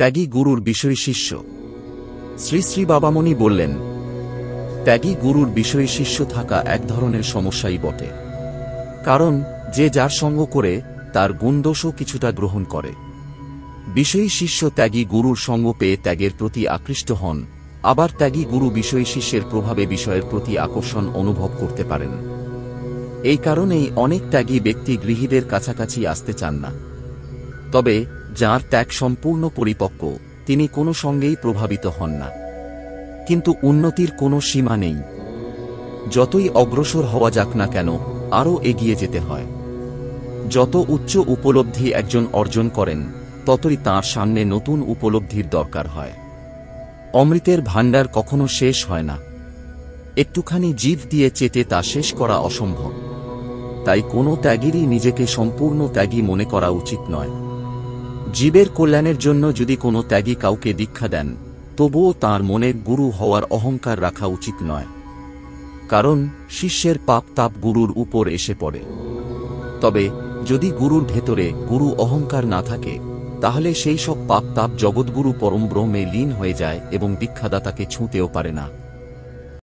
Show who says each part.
Speaker 1: ত্যাগী গুরুর বিষয়ী শিষ্য। শ্রী শ্রী বাবামণি বললেন, ত্যাগী গুরুর বিষয়ী শিষ্য থাকা এক ধরনের সমস্যাই বটে। কারণ যে যার সঙ্গ করে তার গুণদোষও কিছুটা গ্রহণ করে। বিষয়ী শিষ্য ত্যাগী গুরুর সঙ্গ পেয়ে ত্যাগের প্রতি আকৃষ্ট হন, আবার ত্যাগী গুরু বিষয়ী শিষ্যের প্রভাবে বিষয়ের প্রতি আকর্ষণ অনুভব করতে পারেন। এই কারণেই অনেক ত্যাগী ব্যক্তি গৃহীদের কাছাকাছি আসতে চান না। তবে যার ত্যাগ সম্পূর্ণ পরিপক্ক, তিনি কোনো সঙ্গেই প্রভাবিত হন না। কিন্তু উন্নতির কোনো সীমা নেই। যতই অগ্রসর হওয়া যাক না কেন, আরও এগিয়ে যেতে হয়। যত উচ্চ উপলব্ধি একজন অর্জন করেন, ততই তাঁর সামনে নতুন উপলব্ধির দরকার হয়। অমৃতের ভাণ্ডার কখনো শেষ হয় না। একটুখানি জিভ দিয়ে চেটে তা শেষ করা অসম্ভব। তাই কোনো ত্যাগীরই নিজেকে সম্পূর্ণ ত্যাগী মনে করা উচিত নয়। জীবের কল্যাণের জন্য যদি কোনো ত্যাগী কাউকে দীক্ষা দেন, তবুও তাঁর মনে গুরু হওয়ার অহংকার রাখা উচিত নয়। কারণ শিষ্যের পাপ তাপ গুরুর উপর এসে পড়ে। তবে যদি গুরুর ভেতরে গুরু অহংকার না থাকে, তাহলে সেই সব পাপ তাপ জগৎগুরু পরম ব্রহ্মে লীন হয়ে যায় এবং দীক্ষাদাতাকে ছুঁতেও পারে না।